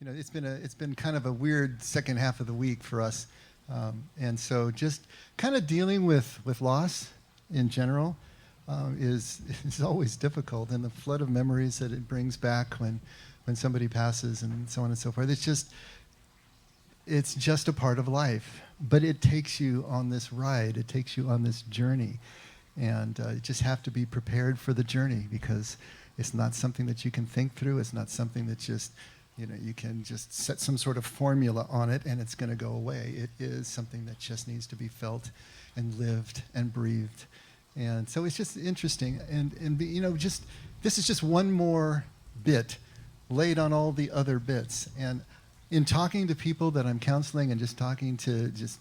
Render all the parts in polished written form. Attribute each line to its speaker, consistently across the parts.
Speaker 1: It's been kind of a weird second half of the week for us, and so just kind of dealing with loss in general is always difficult, and the flood of memories that it brings back when somebody passes and so on and so forth. It's just a part of life, but it takes you on this ride. It takes you on this journey, and you just have to be prepared for the journey, because it's not something that you can think through. It's not something that just you can just set some sort of formula on it and it's going to go away. It is something that just needs to be felt and lived and breathed. And so it's just interesting. This is just one more bit laid on all the other bits. And in talking to people that I'm counseling and just talking to just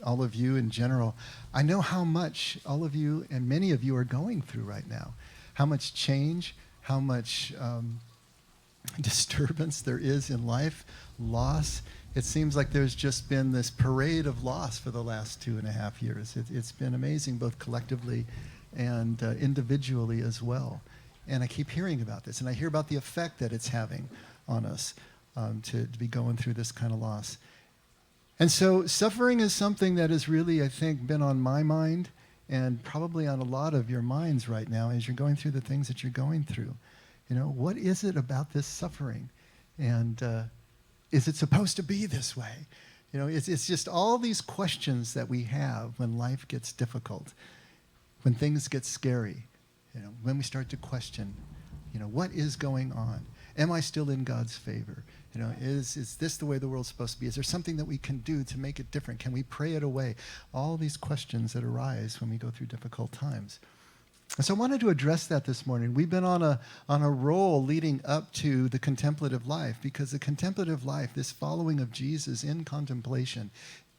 Speaker 1: all of you in general, I know how much all of you and many of you are going through right now. How much change, how much disturbance there is in life, loss. It seems like there's just been this parade of loss for the last 2.5 years. It's been amazing, both collectively and individually as well. And I keep hearing about this, and I hear about the effect that it's having on us to be going through this kind of loss. And so suffering is something that has really, I think, been on my mind and probably on a lot of your minds right now as you're going through the things that you're going through. What is it about this suffering? And is it supposed to be this way? It's just all these questions that we have when life gets difficult, when things get scary, when we start to question, what is going on? Am I still in God's favor? Is this the way the world's supposed to be? Is there something that we can do to make it different? Can we pray it away? All these questions that arise when we go through difficult times. And so I wanted to address that this morning. We've been on a roll leading up to the contemplative life, because the contemplative life, this following of Jesus in contemplation,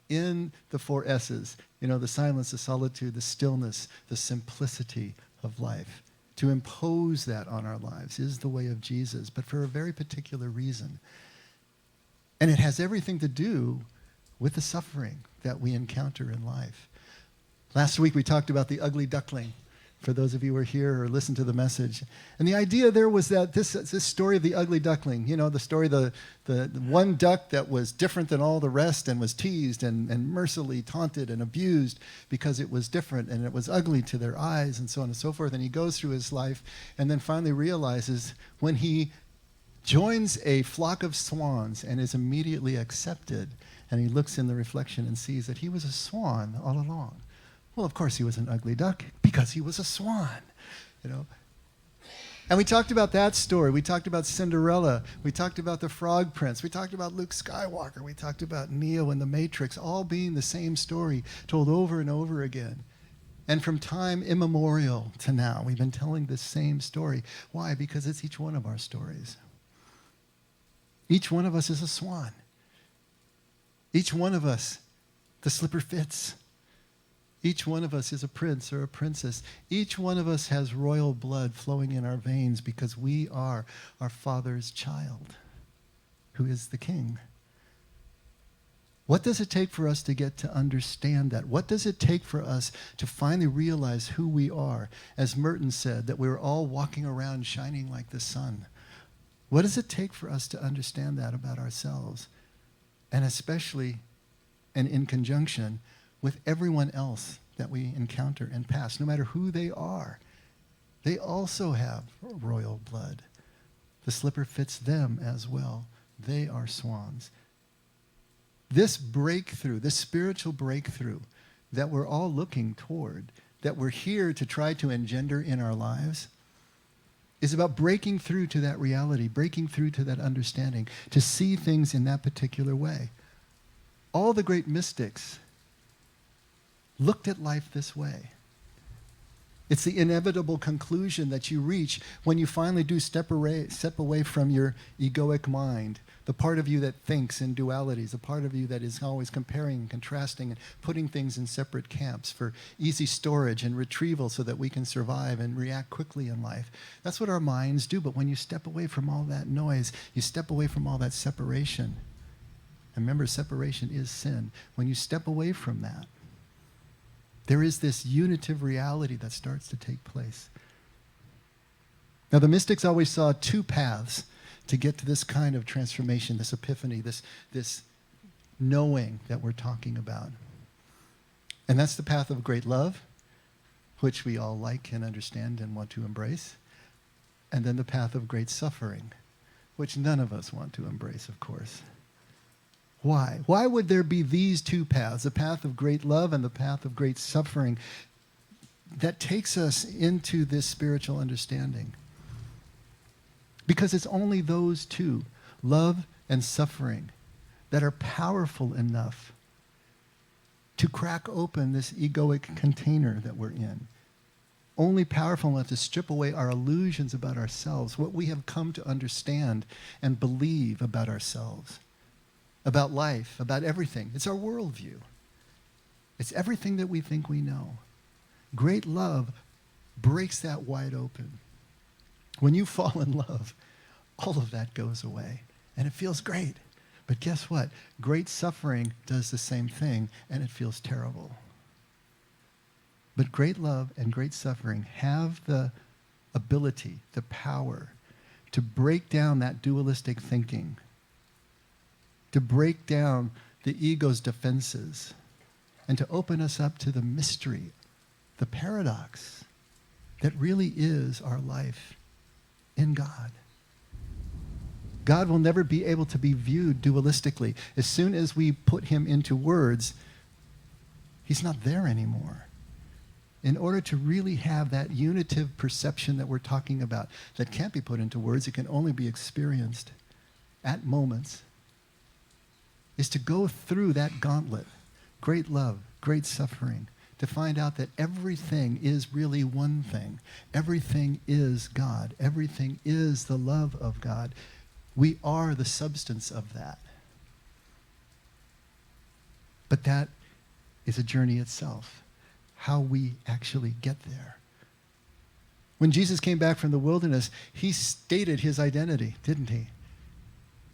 Speaker 1: in the 4 S's, the silence, the solitude, the stillness, the simplicity of life, to impose that on our lives is the way of Jesus, but for a very particular reason. And it has everything to do with the suffering that we encounter in life. Last week we talked about the ugly duckling, for those of you who are here or listen to the message. And the idea there was that this story of the ugly duckling, the story, the one duck that was different than all the rest and was teased and mercilessly taunted and abused because it was different and it was ugly to their eyes and so on and so forth. And he goes through his life and then finally realizes when he joins a flock of swans and is immediately accepted, and he looks in the reflection and sees that he was a swan all along. Well, of course he was an ugly duck because he was a swan, And we talked about that story. We talked about Cinderella. We talked about the Frog Prince. We talked about Luke Skywalker. We talked about Neo and the Matrix, all being the same story told over and over again. And from time immemorial to now, we've been telling this same story. Why? Because it's each one of our stories. Each one of us is a swan. Each one of us, the slipper fits. Each one of us is a prince or a princess. Each one of us has royal blood flowing in our veins because we are our Father's child, who is the King. What does it take for us to get to understand that? What does it take for us to finally realize who we are? As Merton said, that we're all walking around shining like the sun. What does it take for us to understand that about ourselves? And especially, and in conjunction, with everyone else that we encounter and pass, no matter who they are. They also have royal blood. The slipper fits them as well. They are swans. This breakthrough, this spiritual breakthrough that we're all looking toward, that we're here to try to engender in our lives, is about breaking through to that reality, breaking through to that understanding, to see things in that particular way. All the great mystics looked at life this way. It's the inevitable conclusion that you reach when you finally do step away from your egoic mind, the part of you that thinks in dualities, the part of you that is always comparing and contrasting and putting things in separate camps for easy storage and retrieval so that we can survive and react quickly in life. That's what our minds do. But when you step away from all that noise, you step away from all that separation. And remember, separation is sin. When you step away from that, there is this unitive reality that starts to take place. Now, the mystics always saw 2 paths to get to this kind of transformation, this epiphany, this knowing that we're talking about. And that's the path of great love, which we all like and understand and want to embrace. And then the path of great suffering, which none of us want to embrace, of course. Why? Why would there be these two paths, the path of great love and the path of great suffering, that takes us into this spiritual understanding? Because it's only those two, love and suffering, that are powerful enough to crack open this egoic container that we're in. Only powerful enough to strip away our illusions about ourselves, what we have come to understand and believe about ourselves, about life, about everything. It's our worldview. It's everything that we think we know. Great love breaks that wide open. When you fall in love, all of that goes away, and it feels great. But guess what? Great suffering does the same thing, and it feels terrible. But great love and great suffering have the ability, the power, to break down that dualistic thinking, to break down the ego's defenses, and to open us up to the mystery, the paradox that really is our life in God. God will never be able to be viewed dualistically. As soon as we put him into words, he's not there anymore. In order to really have that unitive perception that we're talking about, that can't be put into words, it can only be experienced at moments, is to go through that gauntlet, great love, great suffering, to find out that everything is really one thing. Everything is God. Everything is the love of God. We are the substance of that. But that is a journey itself, how we actually get there. When Jesus came back from the wilderness, he stated his identity, didn't he?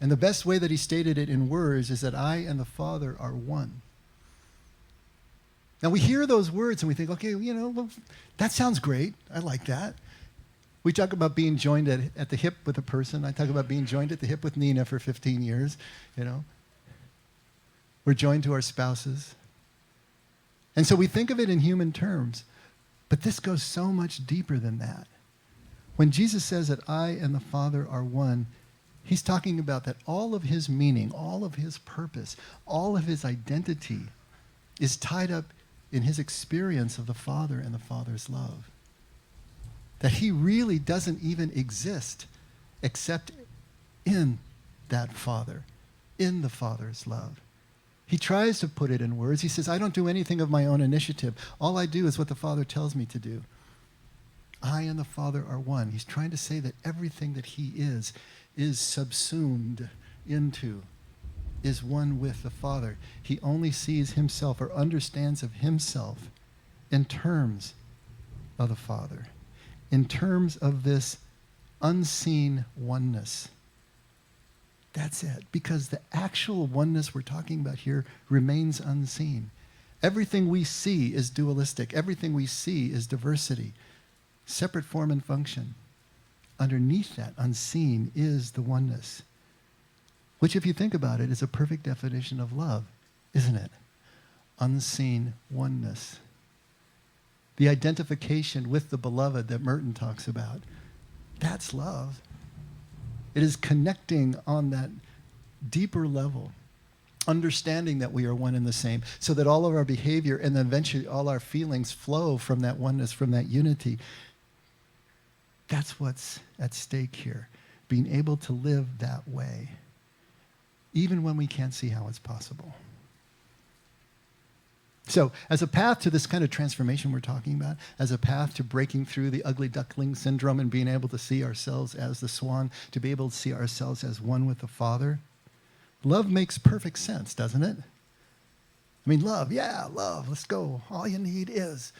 Speaker 1: And the best way that he stated it in words is that I and the Father are one. Now we hear those words and we think, okay, well, that sounds great. I like that. We talk about being joined at the hip with a person. I talk about being joined at the hip with Nina for 15 years, We're joined to our spouses. And so we think of it in human terms, but this goes so much deeper than that. When Jesus says that I and the Father are one, he's talking about that all of his meaning, all of his purpose, all of his identity is tied up in his experience of the Father and the Father's love. That he really doesn't even exist except in that Father, in the Father's love. He tries to put it in words. He says, I don't do anything of my own initiative. All I do is what the Father tells me to do. I and the Father are one. He's trying to say that everything that he is subsumed into, is one with the Father. He only sees himself or understands of himself in terms of the Father, in terms of this unseen oneness. That's it, because the actual oneness we're talking about here remains unseen. Everything we see is dualistic. Everything we see is diversity, separate form and function. Underneath that unseen is the oneness, which, if you think about it, is a perfect definition of love, isn't it? Unseen oneness. The identification with the beloved that Merton talks about, that's love. It is connecting on that deeper level, understanding that we are one and the same, so that all of our behavior and then eventually all our feelings flow from that oneness, from that unity. That's what's at stake here, being able to live that way, even when we can't see how it's possible. So, as a path to this kind of transformation we're talking about, as a path to breaking through the ugly duckling syndrome and being able to see ourselves as the swan, to be able to see ourselves as one with the Father, love makes perfect sense, doesn't it? I mean, love, let's go. All you need is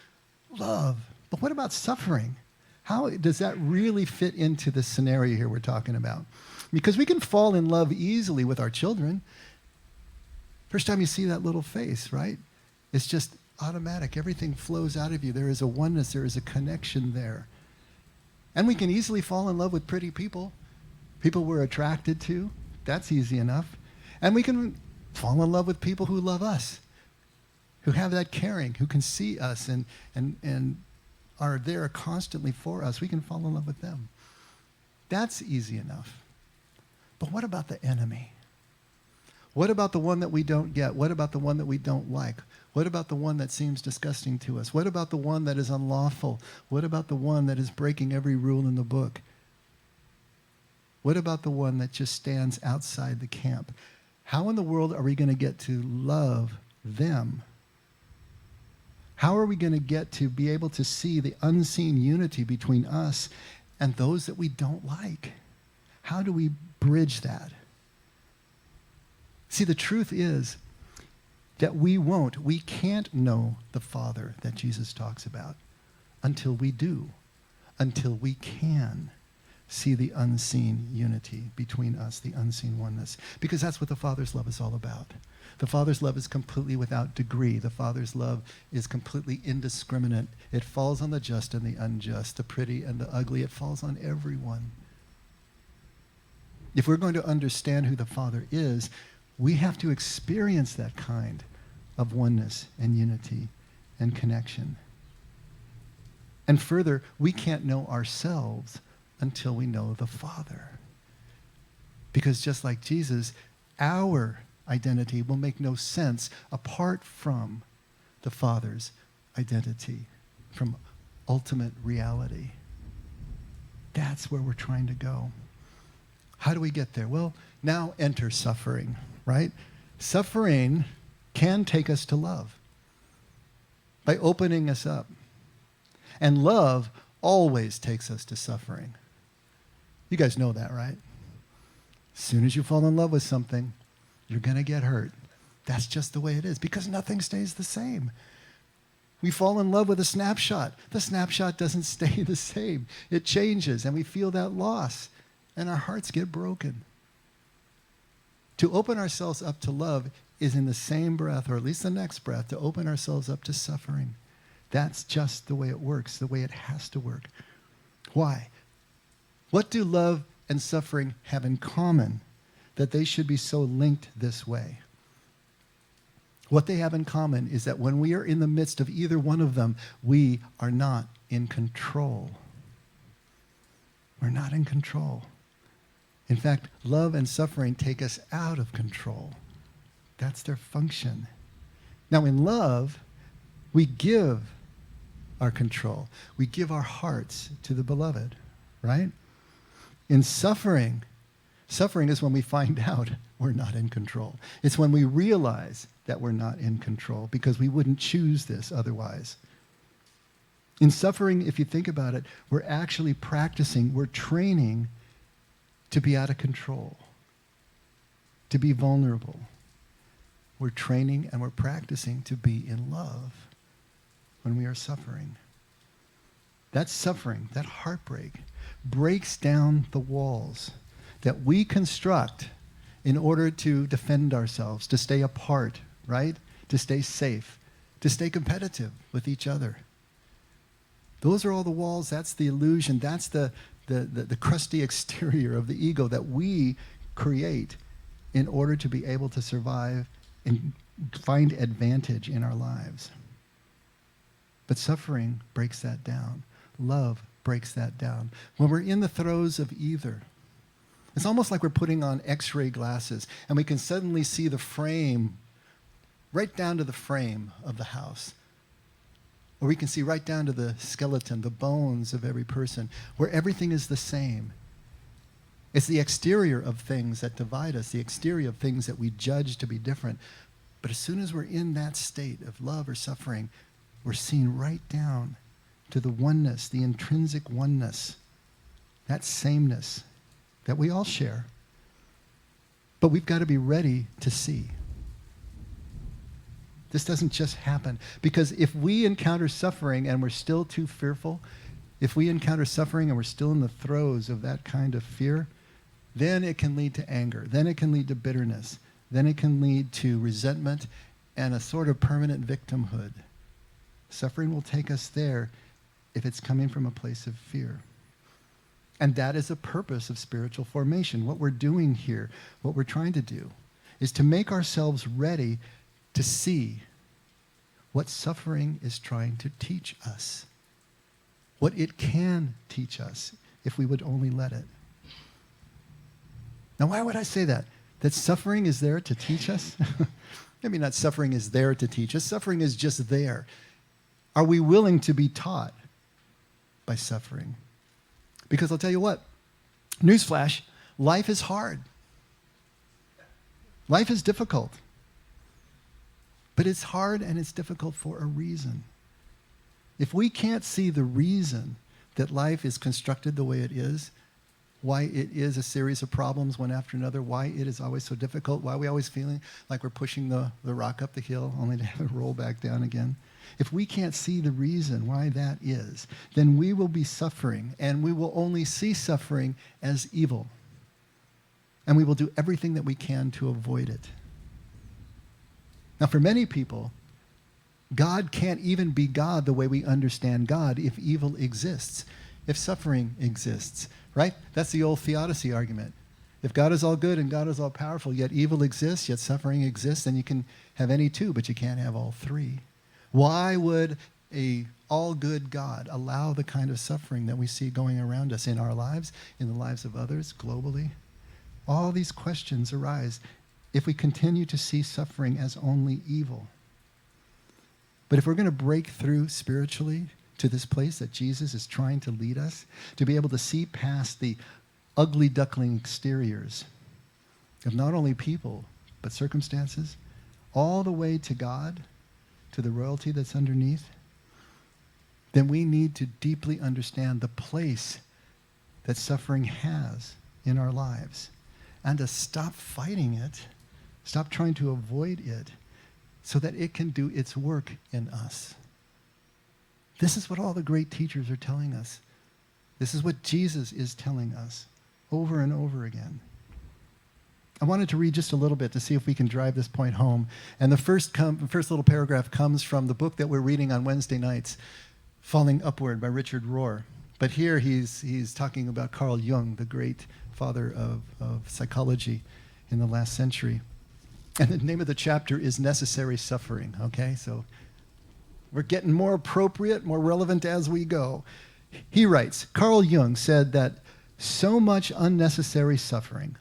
Speaker 1: love. But what about suffering? How does that really fit into the scenario here we're talking about? Because we can fall in love easily with our children. First time you see that little face, right? It's just automatic. Everything flows out of you. There is a oneness. There is a connection there. And we can easily fall in love with pretty people. People we're attracted to, that's easy enough. And we can fall in love with people who love us, who have that caring, who can see us and are there constantly for us. We can fall in love with them. That's easy enough. But what about the enemy? What about the one that we don't get? What about the one that we don't like? What about the one that seems disgusting to us? What about the one that is unlawful? What about the one that is breaking every rule in the book? What about the one that just stands outside the camp? How in the world are we going to get to love them? How are we going to get to be able to see the unseen unity between us and those that we don't like? How do we bridge that? See, the truth is that we can't know the Father that Jesus talks about until we do, until we can see the unseen unity between us, the unseen oneness. Because that's what the Father's love is all about. The Father's love is completely without degree. The Father's love is completely indiscriminate. It falls on the just and the unjust, the pretty and the ugly. It falls on everyone. If we're going to understand who the Father is, we have to experience that kind of oneness and unity and connection. And further, we can't know ourselves until we know the Father. Because just like Jesus, our identity will make no sense apart from the Father's identity, from ultimate reality. That's where we're trying to go. How do we get there? Well, now enter suffering, right? Suffering can take us to love by opening us up. And love always takes us to suffering. You guys know that, right? As soon as you fall in love with something, you're going to get hurt. That's just the way it is, because nothing stays the same. We fall in love with a snapshot. The snapshot doesn't stay the same. It changes, and we feel that loss, and our hearts get broken. To open ourselves up to love is in the same breath, or at least the next breath, to open ourselves up to suffering. That's just the way it works, the way it has to work. Why? What do love and suffering have in common that they should be so linked this way? What they have in common is that when we are in the midst of either one of them, we are not in control. We're not in control. In fact, love and suffering take us out of control. That's their function. Now, in love, we give our control. We give our hearts to the beloved, right? In suffering is when we find out we're not in control. It's when we realize that we're not in control, because we wouldn't choose this otherwise. In suffering, if you think about it, we're actually practicing, we're training to be out of control, to be vulnerable. We're training and we're practicing to be in love when we are suffering. That suffering, that heartbreak, breaks down the walls that we construct in order to defend ourselves, to stay apart, right? To stay safe, to stay competitive with each other. Those are all the walls. That's the illusion. That's the crusty exterior of the ego that we create in order to be able to survive and find advantage in our lives. But suffering breaks that down. Love breaks that down. When we're in the throes of either, it's almost like we're putting on X-ray glasses and we can suddenly see the frame, right down to the frame of the house. Or we can see right down to the skeleton, the bones of every person, where everything is the same. It's the exterior of things that divide us, the exterior of things that we judge to be different. But as soon as we're in that state of love or suffering, we're seen right down to the oneness, the intrinsic oneness, that sameness that we all share. But we've got to be ready to see. This doesn't just happen. Because if we encounter suffering and we're still too fearful, if we encounter suffering and we're still in the throes of that kind of fear, then it can lead to anger. Then it can lead to bitterness. Then it can lead to resentment and a sort of permanent victimhood. Suffering will take us there if it's coming from a place of fear. And that is the purpose of spiritual formation. What we're doing here, what we're trying to do, is to make ourselves ready to see what suffering is trying to teach us, what it can teach us if we would only let it. Now, why would I say that? That suffering is there to teach us? Maybe not suffering is there to teach us. Suffering is just there. Are we willing to be taught by suffering? Because I'll tell you what, newsflash, life is hard. Life is difficult. But it's hard and it's difficult for a reason. If we can't see the reason that life is constructed the way it is, why it is a series of problems one after another, why it is always so difficult, why we're always feeling like we're pushing the rock up the hill only to have it roll back down again. If we can't see the reason why that is, then we will be suffering, and we will only see suffering as evil. And we will do everything that we can to avoid it. Now, for many people, God can't even be God the way we understand God if evil exists, if suffering exists, right? That's the old theodicy argument. If God is all good and God is all powerful, yet evil exists, yet suffering exists, then you can have any two, but you can't have all three. Why would a all-good God allow the kind of suffering that we see going around us in our lives, in the lives of others, globally? All these questions arise if we continue to see suffering as only evil. But if we're going to break through spiritually to this place that Jesus is trying to lead us, to be able to see past the ugly duckling exteriors of not only people, but circumstances, all the way to God, to the royalty that's underneath, then we need to deeply understand the place that suffering has in our lives and to stop fighting it, stop trying to avoid it, so that it can do its work in us. This is what all the great teachers are telling us. This is what Jesus is telling us over and over again. I wanted to read just a little bit to see if we can drive this point home. And the first little paragraph comes from the book that we're reading on Wednesday nights, Falling Upward by Richard Rohr. But here he's talking about Carl Jung, the great father of psychology in the last century. And the name of the chapter is Necessary Suffering, okay? So we're getting more appropriate, more relevant as we go. He writes, Carl Jung said that so much unnecessary suffering,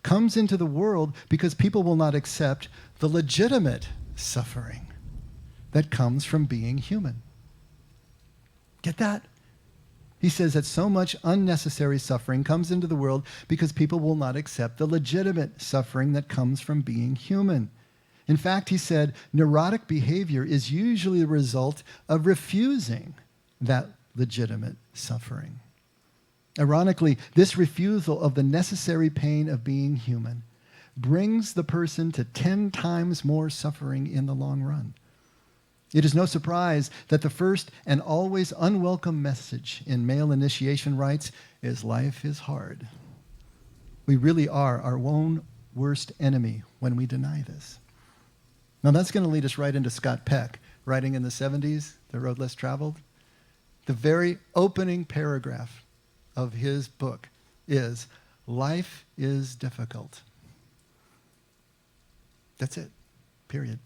Speaker 1: comes into the world because people will not accept the legitimate suffering that comes from being human. Get that? He says that so much unnecessary suffering comes into the world because people will not accept the legitimate suffering that comes from being human. In fact, he said, neurotic behavior is usually the result of refusing that legitimate suffering. Ironically, this refusal of the necessary pain of being human brings the person to 10 times more suffering in the long run. It is no surprise that the first and always unwelcome message in male initiation rites is life is hard. We really are our own worst enemy when we deny this. Now that's going to lead us right into Scott Peck, writing in the 70s, The Road Less Traveled. The very opening paragraph of his book is, life is difficult. That's it, period.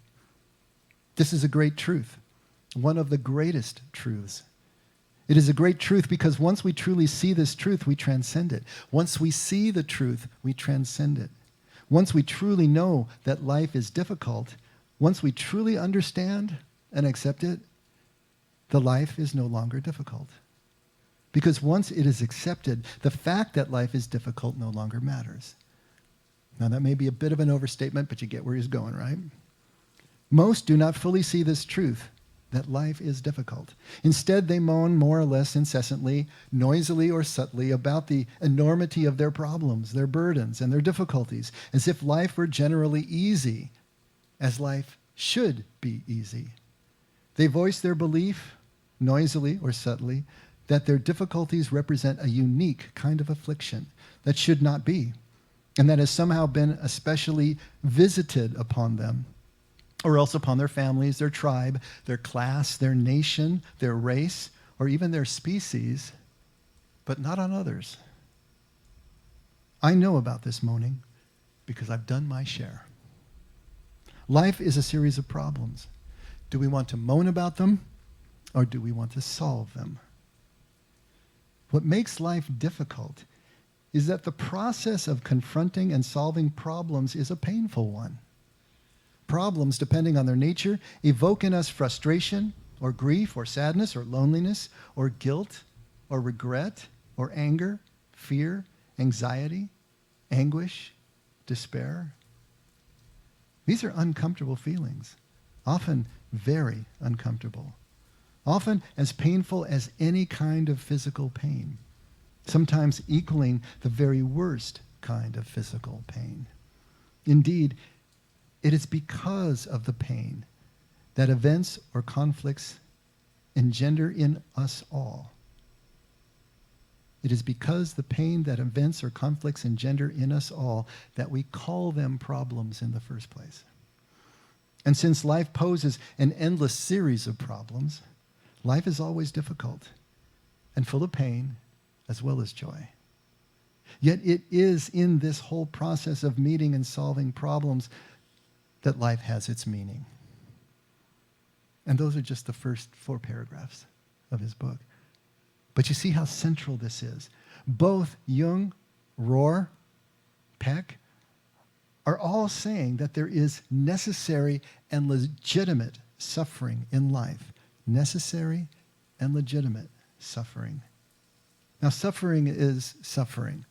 Speaker 1: This is a great truth, one of the greatest truths. It is a great truth because once we truly see this truth, we transcend it. Once we see the truth, we transcend it. Once we truly know that life is difficult, once we truly understand and accept it, the life is no longer difficult. Because once it is accepted, the fact that life is difficult no longer matters. Now that may be a bit of an overstatement, but you get where he's going, right? Most do not fully see this truth, that life is difficult. Instead, they moan more or less incessantly, noisily or subtly, about the enormity of their problems, their burdens, and their difficulties, as if life were generally easy, as life should be easy. They voice their belief, noisily or subtly, that their difficulties represent a unique kind of affliction that should not be, and that has somehow been especially visited upon them, or else upon their families, their tribe, their class, their nation, their race, or even their species, but not on others. I know about this moaning because I've done my share. Life is a series of problems. Do we want to moan about them, or do we want to solve them? What makes life difficult is that the process of confronting and solving problems is a painful one. Problems, depending on their nature, evoke in us frustration, or grief, or sadness, or loneliness, or guilt, or regret, or anger, fear, anxiety, anguish, despair. These are uncomfortable feelings, often very uncomfortable, often as painful as any kind of physical pain, sometimes equaling the very worst kind of physical pain. Indeed, it is because of the pain that events or conflicts engender in us all. It is because the pain that events or conflicts engender in us all that we call them problems in the first place. And since life poses an endless series of problems, life is always difficult and full of pain as well as joy. Yet it is in this whole process of meeting and solving problems that life has its meaning. And those are just the first 4 paragraphs of his book. But you see how central this is. Both Jung, Rohr, Peck are all saying that there is necessary and legitimate suffering in life. Necessary and legitimate suffering. Now, suffering is suffering.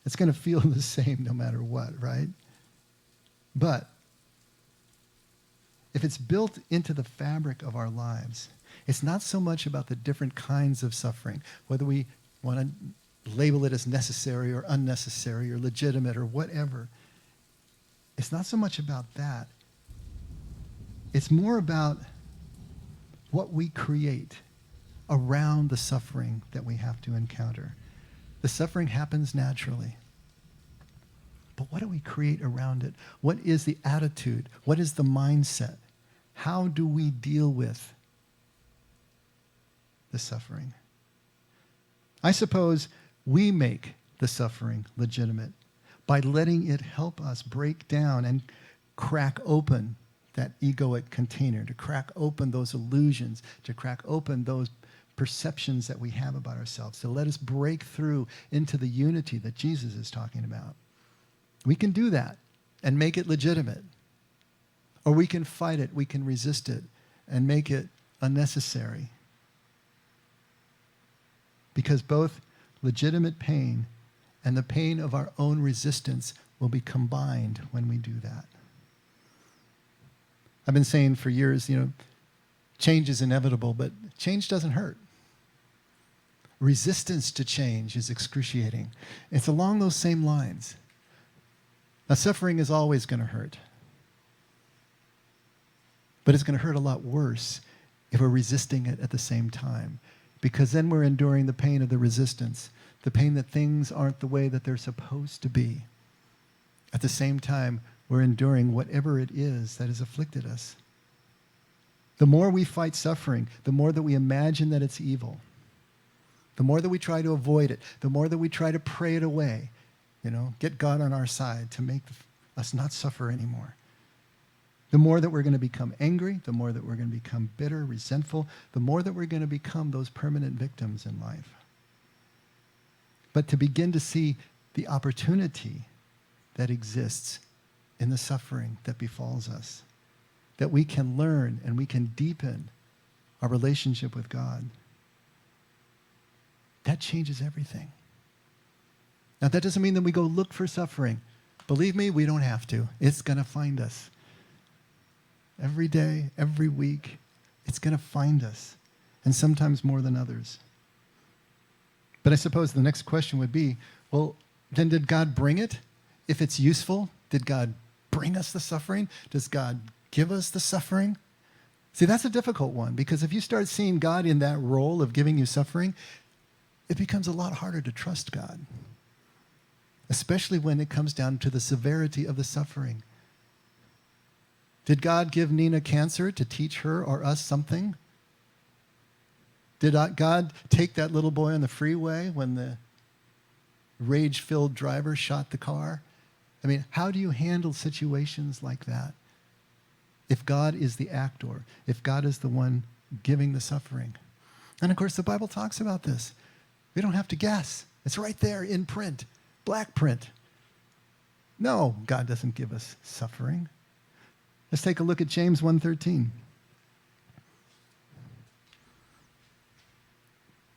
Speaker 1: It's going to feel the same no matter what, right? But if it's built into the fabric of our lives, it's not so much about the different kinds of suffering, whether we want to label it as necessary or unnecessary or legitimate or whatever. It's not so much about that. It's more about what we create around the suffering that we have to encounter. The suffering happens naturally. But what do we create around it? What is the attitude? What is the mindset? How do we deal with the suffering? I suppose we make the suffering legitimate by letting it help us break down and crack open that egoic container, to crack open those illusions, to crack open those perceptions that we have about ourselves, to let us break through into the unity that Jesus is talking about. We can do that and make it legitimate. Or we can fight it, we can resist it, and make it unnecessary. Because both legitimate pain and the pain of our own resistance will be combined when we do that. I've been saying for years, change is inevitable, but change doesn't hurt. Resistance to change is excruciating. It's along those same lines. Now, suffering is always going to hurt. But it's going to hurt a lot worse if we're resisting it at the same time. Because then we're enduring the pain of the resistance, the pain that things aren't the way that they're supposed to be. At the same time, we're enduring whatever it is that has afflicted us. The more we fight suffering, the more that we imagine that it's evil. The more that we try to avoid it, the more that we try to pray it away, get God on our side to make us not suffer anymore. The more that we're going to become angry, the more that we're going to become bitter, resentful, the more that we're going to become those permanent victims in life. But to begin to see the opportunity that exists in the suffering that befalls us, that we can learn and we can deepen our relationship with God, that changes everything. Now, that doesn't mean that we go look for suffering. Believe me, we don't have to. It's going to find us. Every day, every week, it's going to find us, and sometimes more than others. But I suppose the next question would be, well, then did God bring it? If it's useful, did God bring us the suffering? Does God give us the suffering? See, that's a difficult one, because if you start seeing God in that role of giving you suffering, it becomes a lot harder to trust God, especially when it comes down to the severity of the suffering. Did God give Nina cancer to teach her or us something? Did God take that little boy on the freeway when the rage-filled driver shot the car? I mean, how do you handle situations like that? If God is the actor, if God is the one giving the suffering. And of course, the Bible talks about this. We don't have to guess. It's right there in print, black print. No, God doesn't give us suffering. Let's take a look at James 1:13.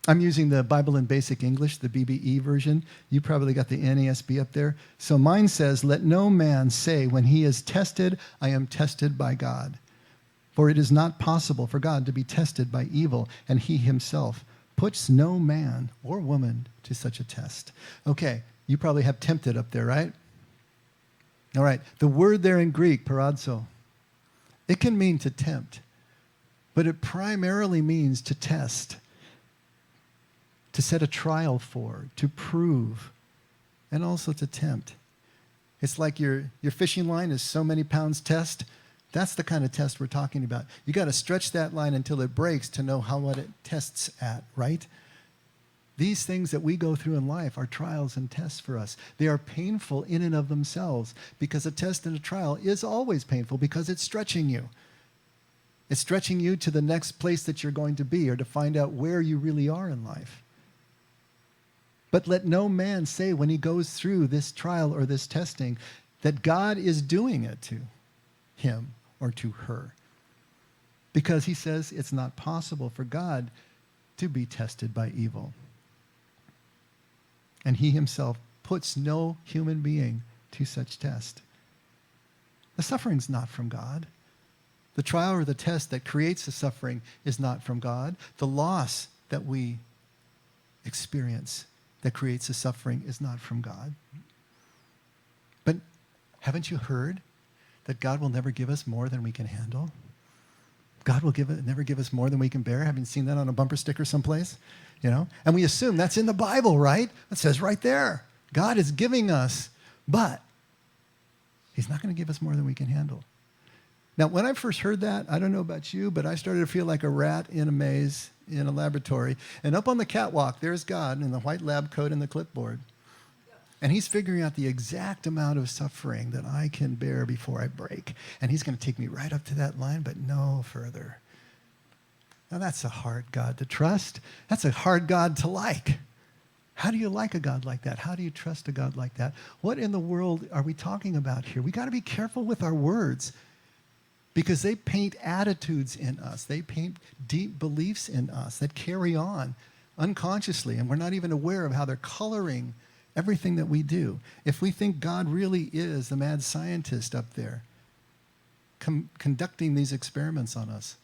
Speaker 1: I'm using the Bible in Basic English, the BBE version. You probably got the NASB up there. So mine says, "Let no man say when he is tested, I am tested by God. For it is not possible for God to be tested by evil, and he himself puts no man or woman to such a test." Okay, you probably have tempted up there, right? All right, the word there in Greek, paradzo, it can mean to tempt, but it primarily means to test, to set a trial for, to prove, and also to tempt. It's like your fishing line is so many pounds test. That's the kind of test we're talking about. You got to stretch that line until it breaks to know what it tests at, right? These things that we go through in life are trials and tests for us. They are painful in and of themselves because a test and a trial is always painful because it's stretching you. It's stretching you to the next place that you're going to be or to find out where you really are in life. But let no man say when he goes through this trial or this testing that God is doing it to him or to her. Because he says it's not possible for God to be tested by evil. And he himself puts no human being to such test. The suffering's not from God. The trial or the test that creates the suffering is not from God. The loss that we experience that creates the suffering is not from God. But haven't you heard that God will never give us more than we can handle? God will never give us more than we can bear. Haven't you seen that on a bumper sticker someplace? You know? And we assume that's in the Bible, right? It says right there. God is giving us, but he's not going to give us more than we can handle. Now, when I first heard that, I don't know about you, but I started to feel like a rat in a maze in a laboratory. And up on the catwalk, there's God in the white lab coat and the clipboard. And he's figuring out the exact amount of suffering that I can bear before I break. And he's going to take me right up to that line, but no further. Now, that's a hard God to trust. That's a hard God to like. How do you like a God like that? How do you trust a God like that? What in the world are we talking about here? We got to be careful with our words because they paint attitudes in us. They paint deep beliefs in us that carry on unconsciously, and we're not even aware of how they're coloring everything that we do. If we think God really is the mad scientist up there conducting these experiments on us,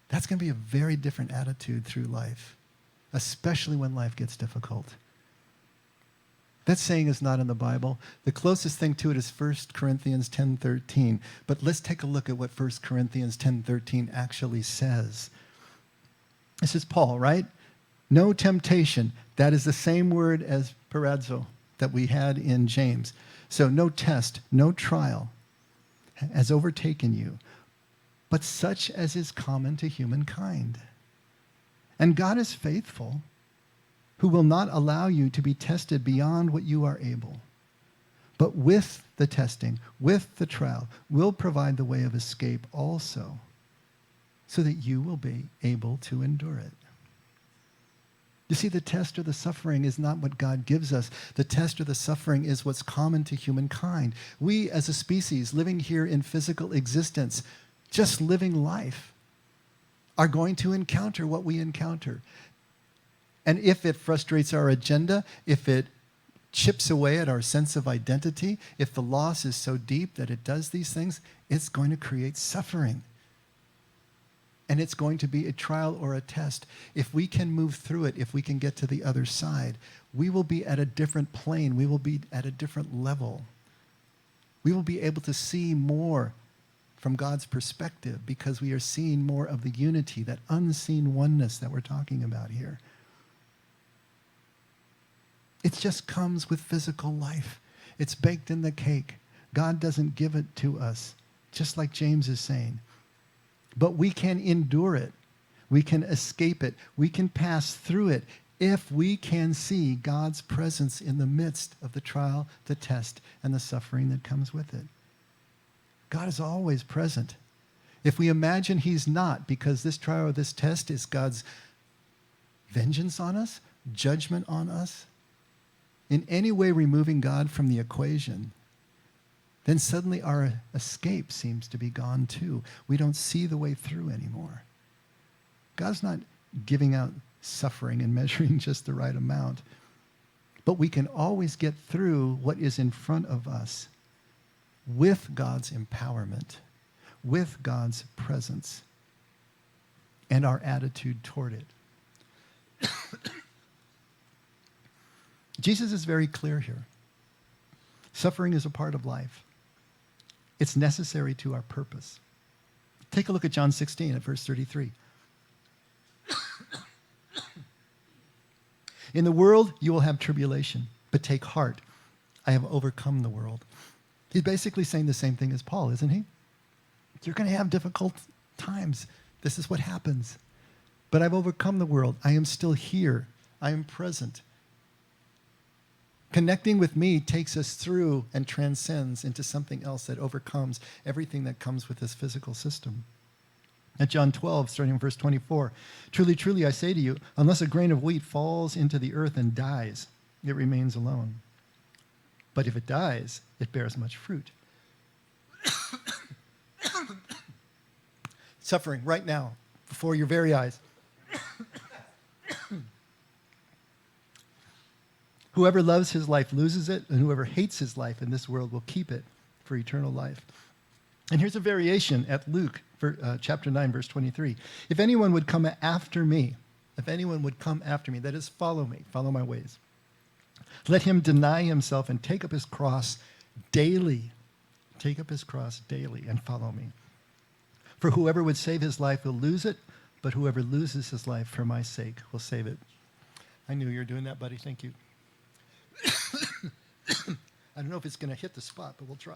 Speaker 1: that's going to be a very different attitude through life, especially when life gets difficult. That saying is not in the Bible. The closest thing to it is 1 Corinthians 10:13. But let's take a look at what 1 Corinthians 10:13 actually says. This is Paul, right? No temptation. That is the same word as paradzo that we had in James. So no test, no trial has overtaken you, but such as is common to humankind. And God is faithful, who will not allow you to be tested beyond what you are able, but with the testing, with the trial, will provide the way of escape also, so that you will be able to endure it. You see, the test or the suffering is not what God gives us. The test or the suffering is what's common to humankind. We as a species living here in physical existence, just living life, are going to encounter what we encounter. And if it frustrates our agenda, if it chips away at our sense of identity, if the loss is so deep that it does these things, it's going to create suffering. And it's going to be a trial or a test. If we can move through it, if we can get to the other side, we will be at a different plane. We will be at a different level. We will be able to see more from God's perspective because we are seeing more of the unity, that unseen oneness that we're talking about here. It just comes with physical life. It's baked in the cake. God doesn't give it to us, just like James is saying. But we can endure it. We can escape it. We can pass through it if we can see God's presence in the midst of the trial, the test, and the suffering that comes with it. God is always present. If we imagine he's not, because this trial or this test is God's vengeance on us, judgment on us, in any way removing God from the equation, then suddenly our escape seems to be gone too. We don't see the way through anymore. God's not giving out suffering and measuring just the right amount. But we can always get through what is in front of us with God's empowerment, with God's presence, and our attitude toward it. Jesus is very clear here. Suffering is a part of life. It's necessary to our purpose. Take a look at John 16 at verse 33. In the world, you will have tribulation, but take heart. I have overcome the world. He's basically saying the same thing as Paul, isn't he? You're going to have difficult times. This is what happens. But I've overcome the world. I am still here. I am present. Connecting with me takes us through and transcends into something else that overcomes everything that comes with this physical system. At John 12, starting in verse 24, truly, truly, I say to you, unless a grain of wheat falls into the earth and dies, it remains alone. But if it dies, it bears much fruit. Suffering right now, before your very eyes. Whoever loves his life loses it, and whoever hates his life in this world will keep it for eternal life. And here's a variation at Luke, chapter 9, verse 23. If anyone would come after me, that is, follow me, follow my ways, let him deny himself and take up his cross daily. Take up his cross daily and follow me. For whoever would save his life will lose it, but whoever loses his life for my sake will save it. I knew you were doing that, buddy. Thank you. I don't know if it's going to hit the spot, but we'll try.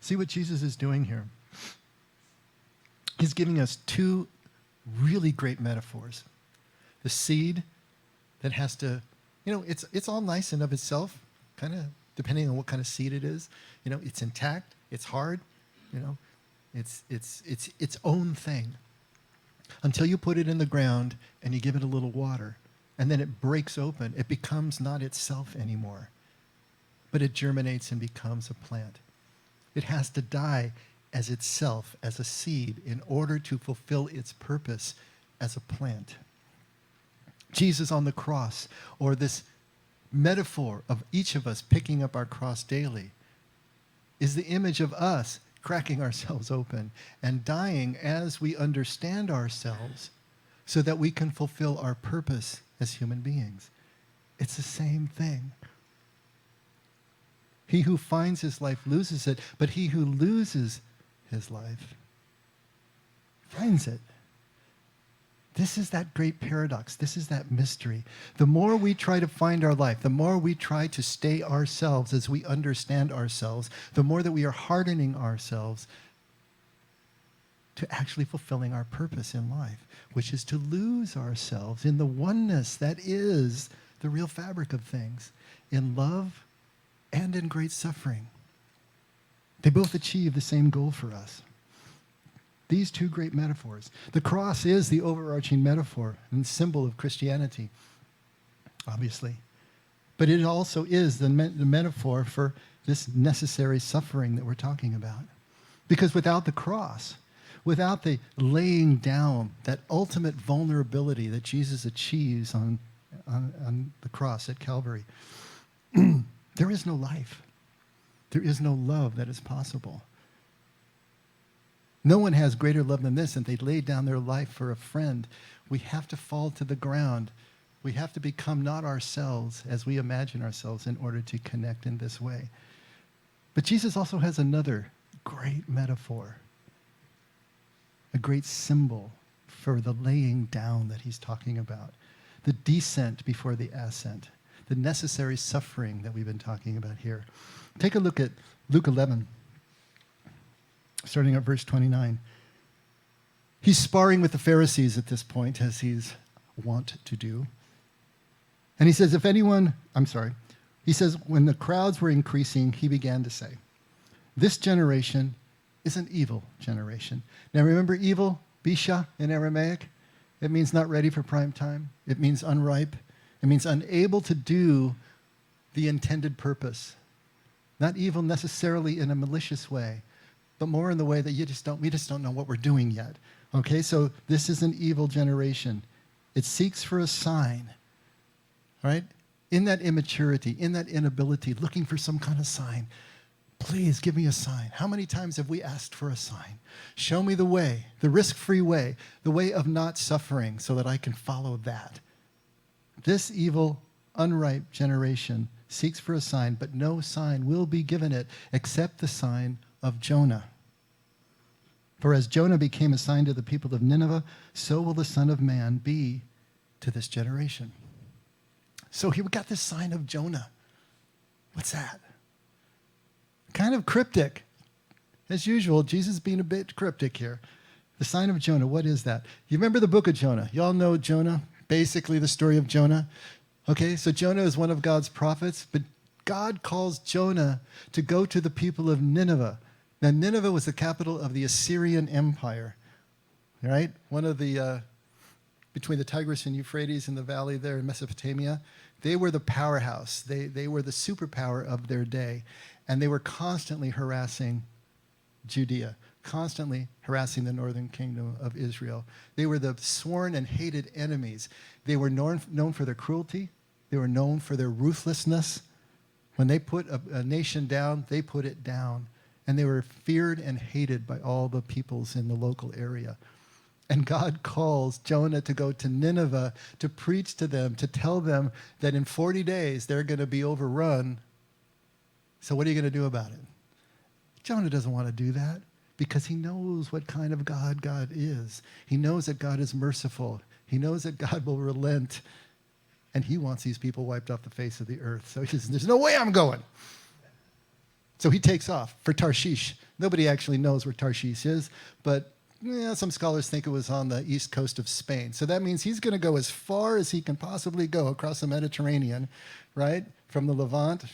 Speaker 1: See what Jesus is doing here? He's giving us two really great metaphors. The seed that has to, it's all nice and of itself, kind of depending on what kind of seed it is. It's intact, it's hard, it's its own thing. Until you put it in the ground and you give it a little water, and then it breaks open, it becomes not itself anymore, but it germinates and becomes a plant. It has to die as itself, as a seed, in order to fulfill its purpose as a plant. Jesus on the cross, or this metaphor of each of us picking up our cross daily, is the image of us cracking ourselves open and dying as we understand ourselves so that we can fulfill our purpose as human beings. It's the same thing. He who finds his life loses it, but he who loses his life finds it. This is that great paradox. This is that mystery. The more we try to find our life, the more we try to stay ourselves as we understand ourselves, the more that we are hardening ourselves to actually fulfilling our purpose in life, which is to lose ourselves in the oneness that is the real fabric of things, in love and in great suffering. They both achieve the same goal for us. These two great metaphors. The cross is the overarching metaphor and symbol of Christianity, obviously. But it also is the metaphor for this necessary suffering that we're talking about. Because without the cross, without the laying down, that ultimate vulnerability that Jesus achieves on the cross at Calvary, there is no life. There is no love that is possible. No one has greater love than this, and they laid down their life for a friend. We have to fall to the ground. We have to become not ourselves as we imagine ourselves in order to connect in this way. But Jesus also has another great metaphor, a great symbol for the laying down that he's talking about, the descent before the ascent, the necessary suffering that we've been talking about here. Take a look at Luke 11, starting at verse 29. He's sparring with the Pharisees at this point, as he's wont to do. And he says, he says, when the crowds were increasing, he began to say, this generation is an evil generation. Now remember evil, bisha in Aramaic? It means not ready for prime time. It means unripe. It means unable to do the intended purpose. Not evil necessarily in a malicious way, but more in the way that we just don't know what we're doing yet. Okay, so this is an evil generation. It seeks for a sign, right? In that immaturity, in that inability, looking for some kind of sign. Please give me a sign. How many times have we asked for a sign? Show me the way, the risk-free way, the way of not suffering so that I can follow that. This evil, unripe generation seeks for a sign, but no sign will be given it except the sign of Jonah. For as Jonah became a sign to the people of Nineveh, so will the Son of Man be to this generation. So here we got this sign of Jonah. What's that? Kind of cryptic. As usual, Jesus being a bit cryptic here. The sign of Jonah, what is that? You remember the book of Jonah? You all know Jonah, basically the story of Jonah. Okay, so Jonah is one of God's prophets, but God calls Jonah to go to the people of Nineveh. Now, Nineveh was the capital of the Assyrian Empire, right? One of the, between the Tigris and Euphrates in the valley there in Mesopotamia, they were the powerhouse. They were the superpower of their day. And they were constantly harassing Judea, constantly harassing the northern kingdom of Israel. They were the sworn and hated enemies. They were known for their cruelty. They were known for their ruthlessness. When they put a nation down, they put it down. And they were feared and hated by all the peoples in the local area. And God calls Jonah to go to Nineveh to preach to them, to tell them that in 40 days they're going to be overrun. So what are you going to do about it? Jonah doesn't want to do that because he knows what kind of God God is. He knows that God is merciful. He knows that God will relent. And he wants these people wiped off the face of the earth. So he says, there's no way I'm going. So he takes off for Tarshish. Nobody actually knows where Tarshish is, but some scholars think it was on the east coast of Spain. So that means he's going to go as far as he can possibly go across the Mediterranean, right? From the Levant,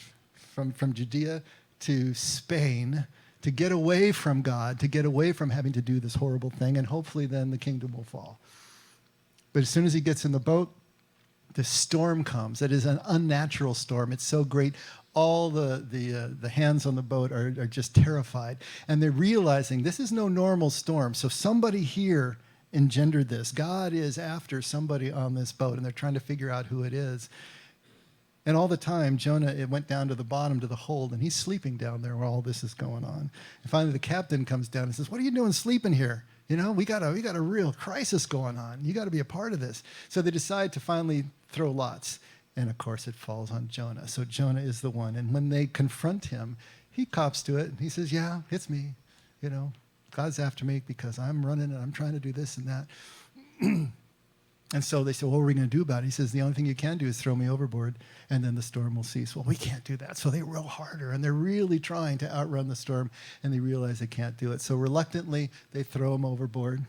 Speaker 1: from Judea to Spain, to get away from God, to get away from having to do this horrible thing, and hopefully then the kingdom will fall. But as soon as he gets in the boat, the storm comes. That is an unnatural storm. It's so great. All the hands on the boat are just terrified. And they're realizing this is no normal storm. So somebody here engendered this. God is after somebody on this boat, and they're trying to figure out who it is. And all the time, Jonah, it went down to the bottom, to the hold, and he's sleeping down there where all this is going on. And finally, the captain comes down and says, what are you doing sleeping here? You know, we got a real crisis going on. You got to be a part of this. So they decide to finally throw lots. And of course, it falls on Jonah. So Jonah is the one. And when they confront him, he cops to it. And he says, yeah, it's me. You know, God's after me because I'm running and I'm trying to do this and that. And so they said, what are we going to do about it? He says, the only thing you can do is throw me overboard, and then the storm will cease. Well, we can't do that. So they row harder, and they're really trying to outrun the storm, and they realize they can't do it. So reluctantly, they throw him overboard,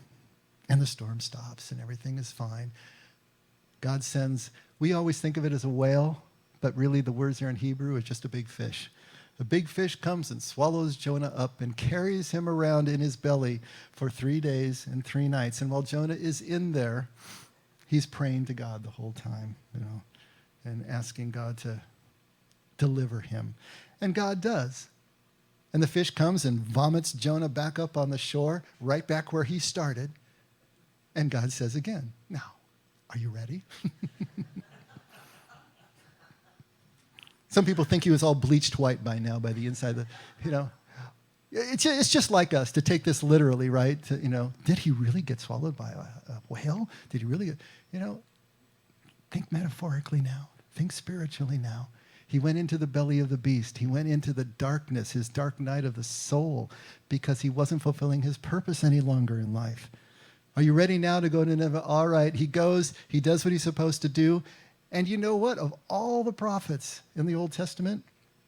Speaker 1: and the storm stops, and everything is fine. God sends, we always think of it as a whale, but really the words there in Hebrew is just a big fish. A big fish comes and swallows Jonah up and carries him around in his belly for 3 days and 3 nights. And while Jonah is in there, he's praying to God the whole time, you know, and asking God to deliver him. And God does. And the fish comes and vomits Jonah back up on the shore, right back where he started. And God says again, now, are you ready? Some people think he was all bleached white by now, by the inside. You know, it's just like us to take this literally, right? You know, did he really get swallowed by a whale? Did he really get, you know, think metaphorically now. Think spiritually now. He went into the belly of the beast. He went into the darkness, his dark night of the soul, because he wasn't fulfilling his purpose any longer in life. Are you ready now to go to Nineveh? All right, he goes, he does what he's supposed to do. And you know what? Of all the prophets in the Old Testament,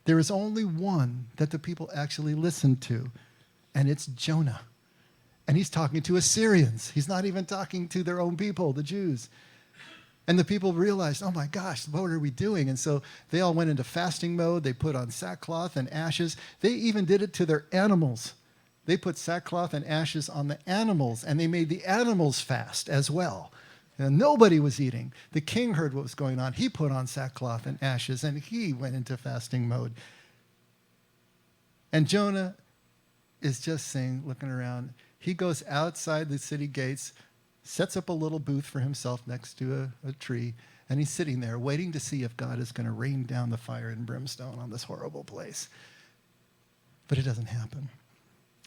Speaker 1: There is only one that the people actually listened to, and it's Jonah. And he's talking to Assyrians. He's not even talking to their own people, the Jews. And the people realized, oh my gosh, what are we doing? And so they all went into fasting mode. They put on sackcloth and ashes. They even did it to their animals. They put sackcloth and ashes on the animals, and they made the animals fast as well. And nobody was eating. The king heard what was going on. He put on sackcloth and ashes, and he went into fasting mode. And Jonah is just saying, looking around. He goes outside the city gates, sets up a little booth for himself next to a tree, and he's sitting there waiting to see if God is going to rain down the fire and brimstone on this horrible place. But it doesn't happen.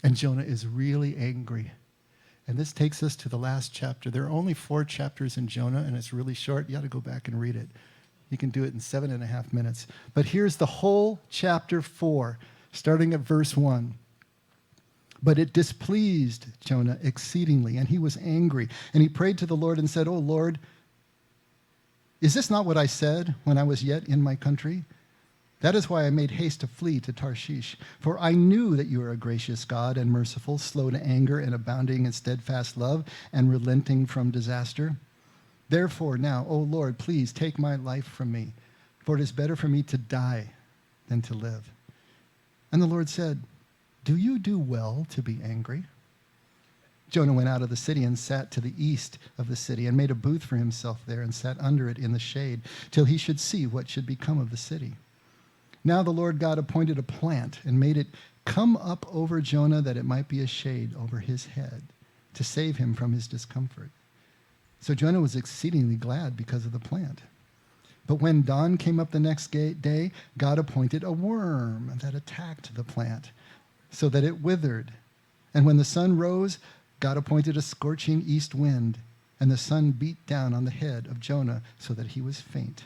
Speaker 1: And Jonah is really angry. And this takes us to the last chapter. There are only 4 chapters in Jonah, and it's really short. You ought to go back and read it. You can do it in 7.5 minutes. But here's the whole chapter 4, starting at verse 1. But it displeased Jonah exceedingly, and he was angry. And he prayed to the Lord and said, "O Lord, is this not what I said when I was yet in my country? That is why I made haste to flee to Tarshish. For I knew that you are a gracious God and merciful, slow to anger and abounding in steadfast love and relenting from disaster. Therefore now, O Lord, please take my life from me, for it is better for me to die than to live." And the Lord said, "Do you do well to be angry?" Jonah went out of the city and sat to the east of the city and made a booth for himself there and sat under it in the shade till he should see what should become of the city. Now the Lord God appointed a plant and made it come up over Jonah that it might be a shade over his head to save him from his discomfort. So Jonah was exceedingly glad because of the plant. But when dawn came up the next day, God appointed a worm that attacked the plant so that it withered. And when the sun rose, God appointed a scorching east wind, and the sun beat down on the head of Jonah so that he was faint.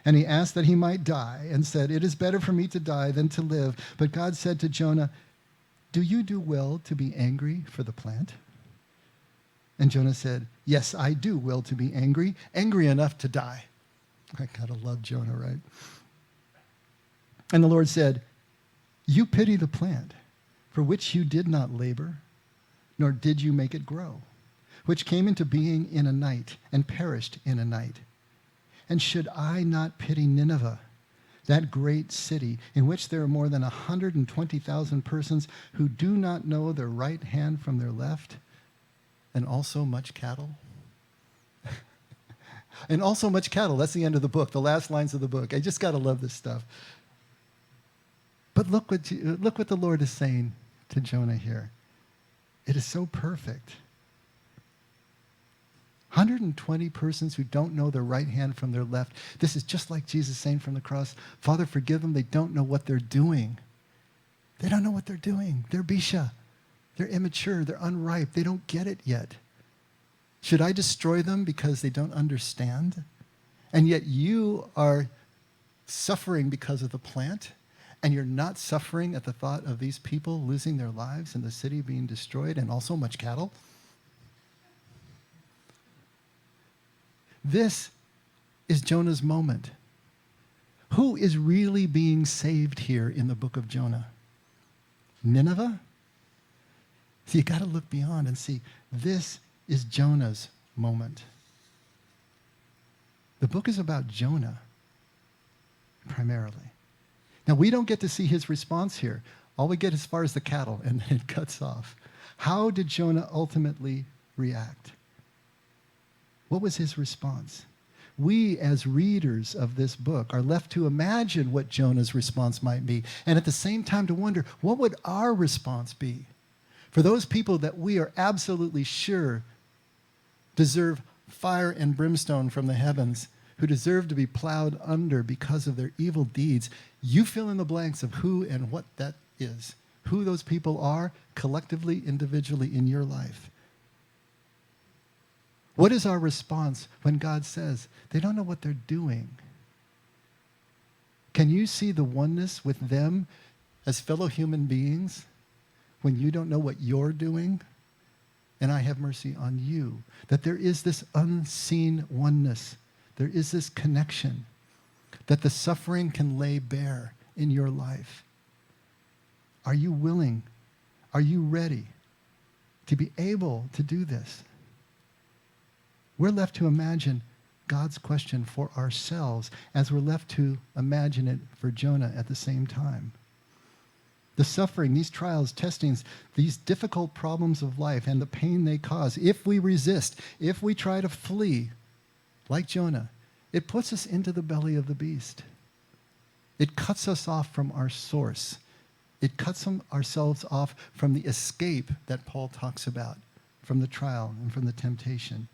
Speaker 1: And he asked that he might die and said, "It is better for me to die than to live." But God said to Jonah, "Do you do well to be angry for the plant?" And Jonah said, "Yes, I do well to be angry, angry enough to die." I gotta love Jonah, right? And the Lord said, "You pity the plant, for which you did not labor, nor did you make it grow, which came into being in a night and perished in a night. And should I not pity Nineveh, that great city in which there are more than 120,000 persons who do not know their right hand from their left, and also much cattle?" And also much cattle. That's the end of the book, the last lines of the book. I just got to love this stuff. But look what the Lord is saying to Jonah here. It is so perfect. 120 persons who don't know their right hand from their left. This is just like Jesus saying from the cross, "Father, forgive them. They don't know what they're doing." They don't know what they're doing. They're bisha. They're immature. They're unripe. They don't get it yet. Should I destroy them because they don't understand? And yet you are suffering because of the plant, and you're not suffering at the thought of these people losing their lives and the city being destroyed and also much cattle? This is Jonah's moment. Who is really being saved here in the book of Jonah? Nineveh? So you got to look beyond and see, this is Jonah's moment. The book is about Jonah, primarily. Now, we don't get to see his response here. All we get as far as the cattle, and then it cuts off. How did Jonah ultimately react? What was his response? We, as readers of this book, are left to imagine what Jonah's response might be, and at the same time to wonder, what would our response be? For those people that we are absolutely sure deserve fire and brimstone from the heavens, who deserve to be plowed under because of their evil deeds, you fill in the blanks of who and what that is, who those people are collectively, individually in your life. What is our response when God says they don't know what they're doing? Can you see the oneness with them as fellow human beings when you don't know what you're doing? And I have mercy on you. That there is this unseen oneness. There is this connection that the suffering can lay bare in your life? Are you willing? Are you ready to be able to do this? We're left to imagine God's question for ourselves as we're left to imagine it for Jonah at the same time. The suffering, these trials, testings, these difficult problems of life and the pain they cause, if we resist, if we try to flee, like Jonah, it puts us into the belly of the beast. It cuts us off from our source. It cuts ourselves off from the escape that Paul talks about, from the trial and from the temptation.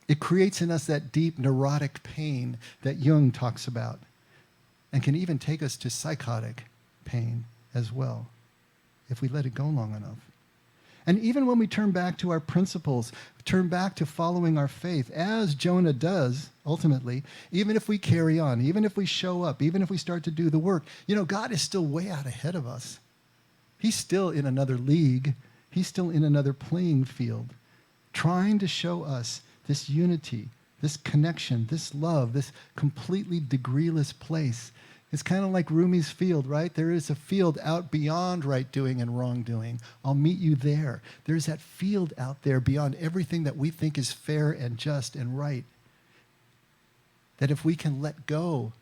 Speaker 1: It creates in us that deep neurotic pain that Jung talks about, and can even take us to psychotic pain as well, if we let it go long enough. And even when we turn back to our principles, turn back to following our faith, as Jonah does, ultimately, even if we carry on, even if we show up, even if we start to do the work, God is still way out ahead of us. He's still in another league. He's still in another playing field, trying to show us this unity, this connection, this love, this completely degreeless place. It's kind of like Rumi's field, right? There is a field out beyond right doing and wrongdoing. I'll meet you there. There's that field out there beyond everything that we think is fair and just and right. That if we can let go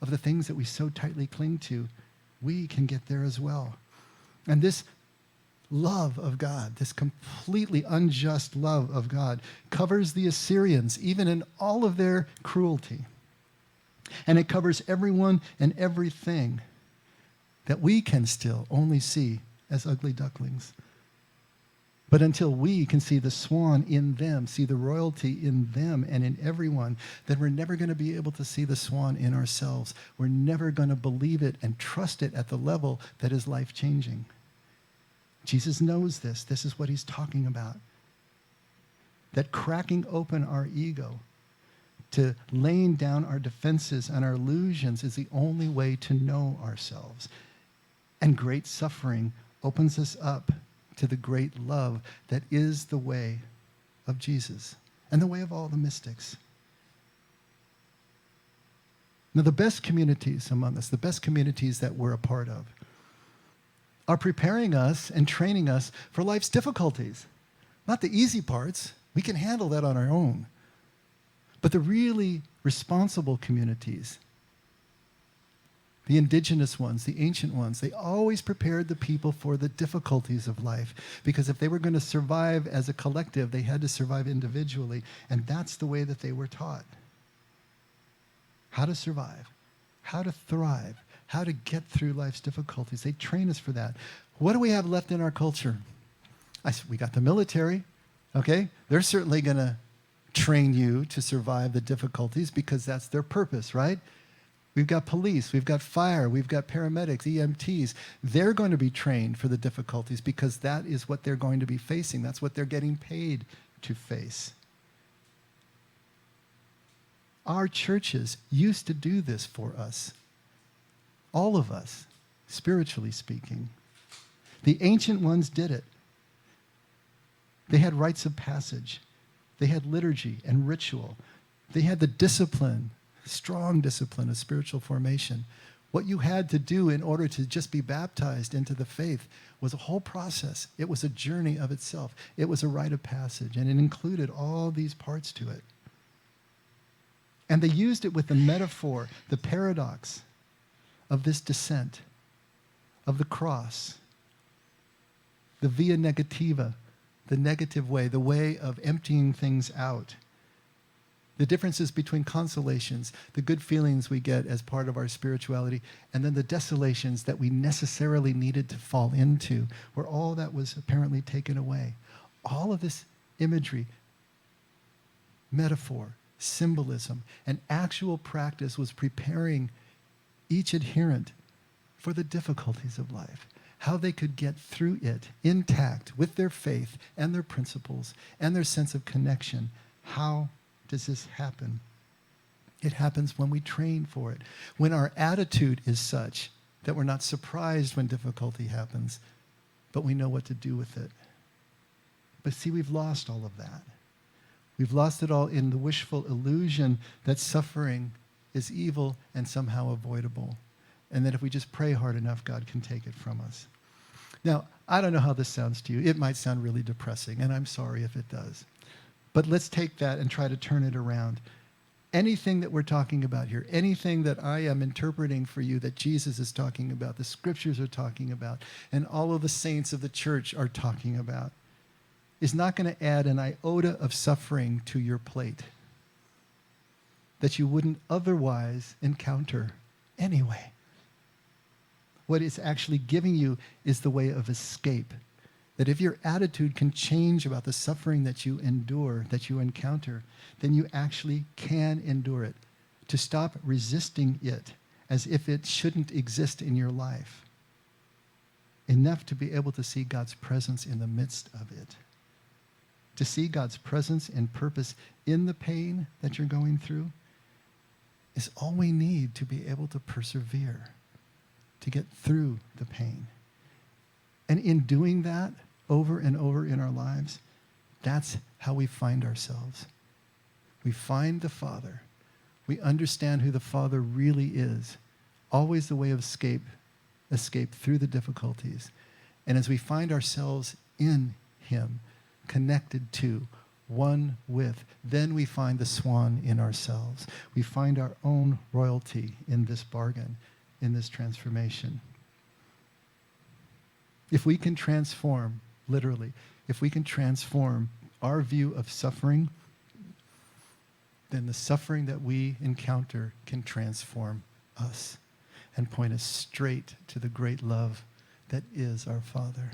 Speaker 1: of the things that we so tightly cling to, we can get there as well. And this love of God, this completely unjust love of God, covers the Assyrians, even in all of their cruelty. And it covers everyone and everything that we can still only see as ugly ducklings. But until we can see the swan in them, see the royalty in them and in everyone, then we're never going to be able to see the swan in ourselves. We're never going to believe it and trust it at the level that is life-changing. Jesus knows this. This is what he's talking about. That cracking open our ego, to laying down our defenses and our illusions, is the only way to know ourselves. And great suffering opens us up to the great love that is the way of Jesus and the way of all the mystics. Now, the best communities among us, the best communities that we're a part of, are preparing us and training us for life's difficulties. Not the easy parts. We can handle that on our own. But the really responsible communities, the indigenous ones, the ancient ones, they always prepared the people for the difficulties of life. Because if they were going to survive as a collective, they had to survive individually. And that's the way that they were taught. How to survive, how to thrive, how to get through life's difficulties. They train us for that. What do we have left in our culture? We got the military, okay? They're certainly going to train you to survive the difficulties because that's their purpose, right? We've got police, we've got fire, we've got paramedics, EMTs. They're going to be trained for the difficulties because that is what they're going to be facing. That's what they're getting paid to face. Our churches used to do this for us. All of us, spiritually speaking. The ancient ones did it. They had rites of passage. They had liturgy and ritual. They had the discipline, strong discipline of spiritual formation. What you had to do in order to just be baptized into the faith was a whole process. It was a journey of itself. It was a rite of passage, and it included all these parts to it. And they used it with the metaphor, the paradox of this descent, of the cross, the via negativa, the negative way, the way of emptying things out. The differences between consolations, the good feelings we get as part of our spirituality, and then the desolations that we necessarily needed to fall into, where all that was apparently taken away. All of this imagery, metaphor, symbolism, and actual practice was preparing each adherent for the difficulties of life, how they could get through it intact with their faith and their principles and their sense of connection. How does this happen? It happens when we train for it, when our attitude is such that we're not surprised when difficulty happens, but we know what to do with it. But see, we've lost all of that. We've lost it all in the wishful illusion that suffering is evil and somehow avoidable. and that if we just pray hard enough, God can take it from us. Now, I don't know how this sounds to you. It might sound really depressing, and I'm sorry if it does. But let's take that and try to turn it around. Anything that we're talking about here, anything that I am interpreting for you that Jesus is talking about, the scriptures are talking about, and all of the saints of the church are talking about, is not going to add an iota of suffering to your plate that you wouldn't otherwise encounter anyway. What it's actually giving you is the way of escape. That if your attitude can change about the suffering that you endure, that you encounter, then you actually can endure it. To stop resisting it as if it shouldn't exist in your life. Enough to be able to see God's presence in the midst of it. To see God's presence and purpose in the pain that you're going through is all we need to be able to persevere, to get through the pain. And in doing that over and over in our lives, that's how we find ourselves. We find the Father. We understand who the Father really is. Always the way of escape through the difficulties. And as we find ourselves in Him, connected to, one with, then we find the swan in ourselves. We find our own royalty in this bargain, in this transformation. If we can transform, literally, if we can transform our view of suffering, then the suffering that we encounter can transform us and point us straight to the great love that is our Father.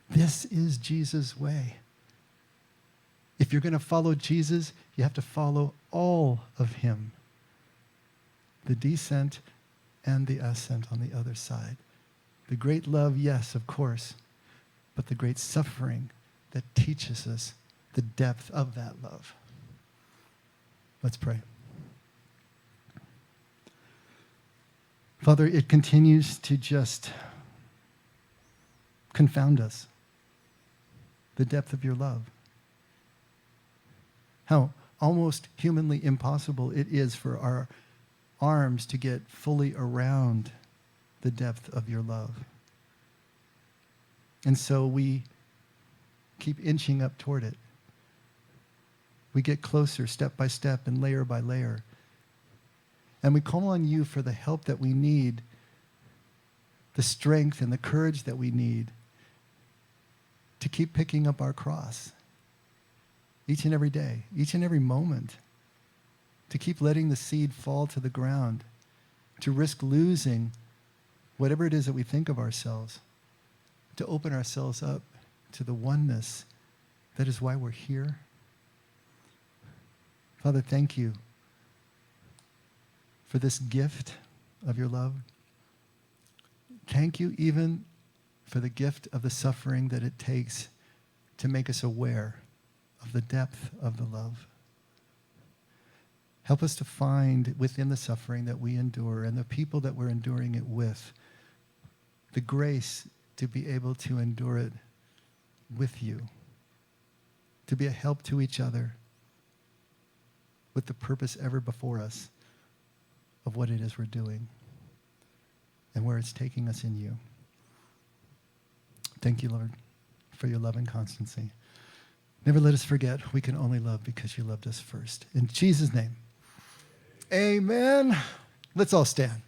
Speaker 1: This is Jesus' way. If you're going to follow Jesus, you have to follow all of Him. The descent and the ascent on the other side. The great love, yes, of course, but the great suffering that teaches us the depth of that love. Let's pray. Father, it continues to just confound us, the depth of your love. How almost humanly impossible it is for our arms to get fully around the depth of your love. And so we keep inching up toward it. We get closer step by step and layer by layer. And we call on you for the help that we need, the strength and the courage that we need to keep picking up our cross each and every day, each and every moment, to keep letting the seed fall to the ground, to risk losing whatever it is that we think of ourselves, to open ourselves up to the oneness that is why we're here. Father, thank you for this gift of your love. Thank you even for the gift of the suffering that it takes to make us aware of the depth of the love. Help us to find within the suffering that we endure and the people that we're enduring it with, the grace to be able to endure it with you, to be a help to each other with the purpose ever before us of what it is we're doing and where it's taking us in you. Thank you, Lord, for your love and constancy. Never let us forget we can only love because you loved us first. In Jesus' name, amen. Let's all stand.